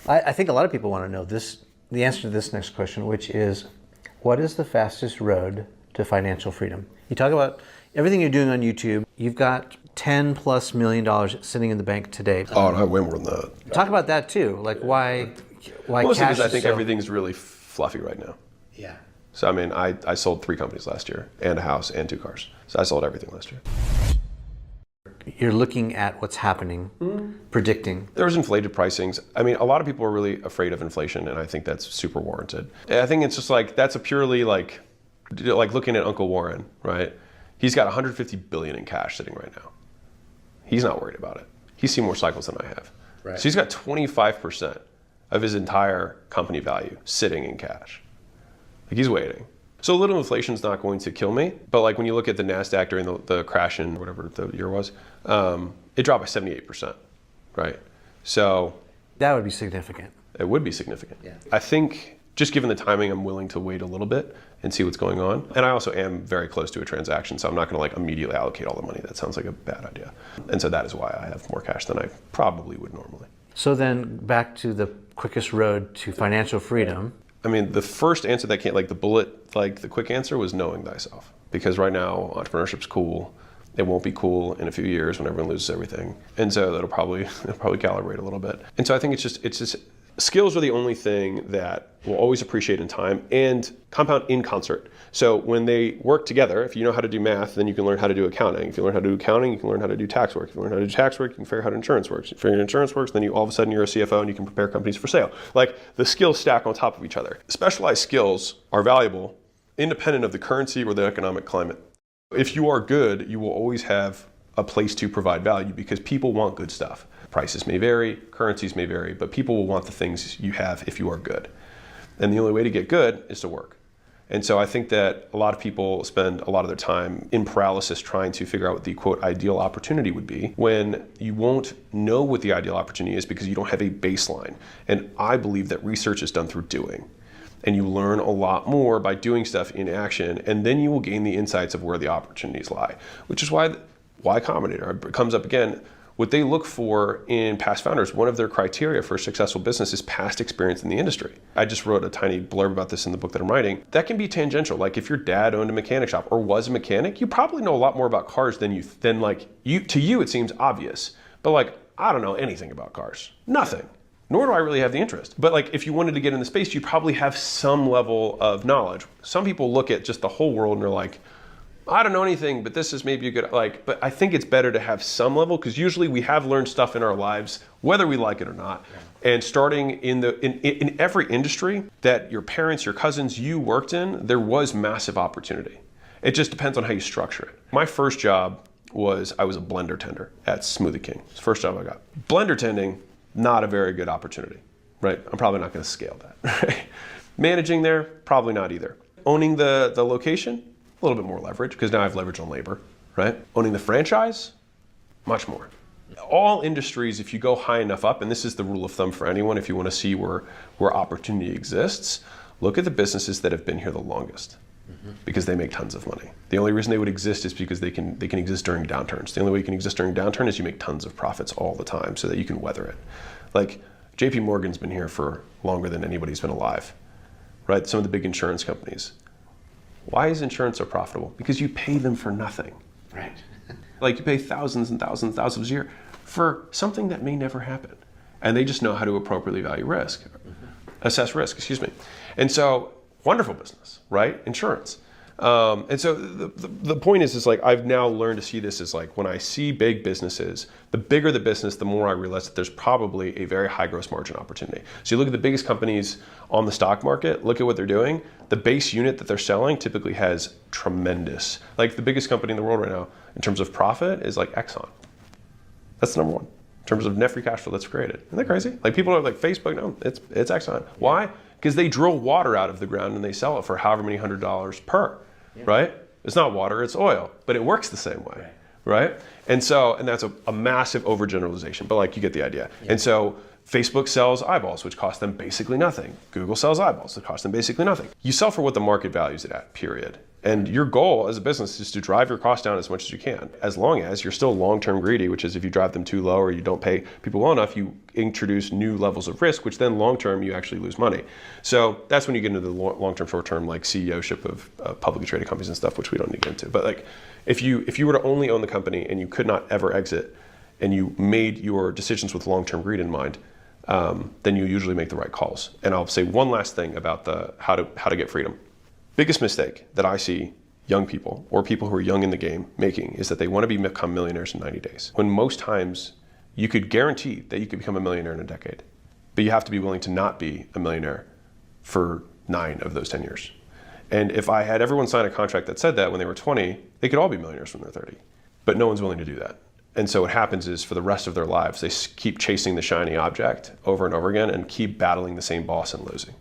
I think a lot of people want to know the answer to this next question, which is, what is the fastest road to financial freedom? You talk about everything you're doing on YouTube. You've got $10+ million sitting in the bank today. Oh, no, way more than that. Talk about that too. Like why Mostly cash because I think so... everything's really fluffy right now. Yeah. So, I mean, I sold 3 companies last year, and a house, and 2 cars. So I sold everything last year. You're looking at what's happening, predicting. There's inflated pricings. I mean, a lot of people are really afraid of inflation, and I think that's super warranted. I think it's just like, that's a purely like looking at Uncle Warren, right? He's got $150 billion in cash sitting right now. He's not worried about it. He's seen more cycles than I have. Right. So he's got 25% of his entire company value sitting in cash. Like, he's waiting. So a little inflation is not going to kill me, but like when you look at the NASDAQ during the crash in whatever the year was, it dropped by 78%, right? So that would be significant. It would be significant. Yeah. I think just given the timing, I'm willing to wait a little bit and see what's going on. And I also am very close to a transaction, so I'm not going to like immediately allocate all the money. That sounds like a bad idea. And so that is why I have more cash than I probably would normally. So then back to the quickest road to financial freedom. I mean, the first answer that came, like the bullet, like the quick answer was knowing thyself. Because right now, entrepreneurship's cool. It won't be cool in a few years when everyone loses everything. And so it'll probably calibrate a little bit. And so I think it's just skills are the only thing that we'll always appreciate in time and compound in concert. So when they work together, if you know how to do math, then you can learn how to do accounting. If you learn how to do accounting, you can learn how to do tax work. If you learn how to do tax work, you can figure out how insurance works. If you figure out insurance works, then you all of a sudden you're a CFO and you can prepare companies for sale. Like, the skills stack on top of each other. Specialized skills are valuable independent of the currency or the economic climate. If you are good, you will always have a place to provide value because people want good stuff. Prices may vary, currencies may vary, but people will want the things you have if you are good. And the only way to get good is to work. And so I think that a lot of people spend a lot of their time in paralysis trying to figure out what the quote ideal opportunity would be when you won't know what the ideal opportunity is because you don't have a baseline. And I believe that research is done through doing. And you learn a lot more by doing stuff in action, and then you will gain the insights of where the opportunities lie, which is why Y Combinator comes up again. What they look for in past founders, one of their criteria for a successful business is past experience in the industry. I just wrote a tiny blurb about this in the book that I'm writing. That can be tangential. Like, if your dad owned a mechanic shop or was a mechanic, you probably know a lot more about cars than to you it seems obvious. But like, I don't know anything about cars. Nothing. Nor do I really have the interest. But like, if you wanted to get in the space, you probably have some level of knowledge. Some people look at just the whole world and they're like, I don't know anything, but this is maybe a good, but I think it's better to have some level, because usually we have learned stuff in our lives, whether we like it or not. Yeah. And starting in every industry that your parents, your cousins, you worked in, there was massive opportunity. It just depends on how you structure it. My first job was, I was a blender tender at Smoothie King. It's the first job I got. Blender tending, not a very good opportunity, right? I'm probably not going to scale that. Right? Managing there, probably not either. Owning the location, a little bit more leverage, because now I have leverage on labor, right? Owning the franchise, much more. All industries, if you go high enough up, and this is the rule of thumb for anyone, if you want to see where opportunity exists, look at the businesses that have been here the longest, because they make tons of money. The only reason they would exist is because they can exist during downturns. The only way you can exist during downturn is you make tons of profits all the time so that you can weather it. Like, JP Morgan's been here for longer than anybody's been alive, right? Some of the big insurance companies. Why is insurance so profitable? Because you pay them for nothing. Right. Like, you pay thousands and thousands and thousands a year for something that may never happen. And they just know how to appropriately value risk, assess risk, excuse me. And so, wonderful business, right? Insurance. And so the point is like, I've now learned to see this as like, when I see big businesses, the bigger the business, the more I realize that there's probably a very high gross margin opportunity. So you look at the biggest companies on the stock market, look at what they're doing. The base unit that they're selling typically has tremendous, like the biggest company in the world right now in terms of profit is like Exxon. That's number one. In terms of net free cash flow that's created. Isn't that crazy? Like, people are like, Facebook, no, it's Exxon. Why? Because they drill water out of the ground and they sell it for however many $100s per, right? It's not water, it's oil, but it works the same way, right? And that's a massive overgeneralization, but like, you get the idea. Yeah. And so Facebook sells eyeballs, which cost them basically nothing. Google sells eyeballs that cost them basically nothing. You sell for what the market values it at, period. And your goal as a business is to drive your costs down as much as you can, as long as you're still long-term greedy, which is if you drive them too low or you don't pay people well enough, you introduce new levels of risk, which then long-term you actually lose money. So that's when you get into the long-term, short-term, like CEO-ship of publicly traded companies and stuff, which we don't need to get into. But like, if you were to only own the company and you could not ever exit, and you made your decisions with long-term greed in mind, then you usually make the right calls. And I'll say one last thing about the how to get freedom. Biggest mistake that I see young people or people who are young in the game making is that they want to become millionaires in 90 days. When most times you could guarantee that you could become a millionaire in a decade, but you have to be willing to not be a millionaire for 9 of those 10 years. And if I had everyone sign a contract that said that when they were 20, they could all be millionaires when they're 30. But no one's willing to do that. And so what happens is for the rest of their lives, they keep chasing the shiny object over and over again and keep battling the same boss and losing.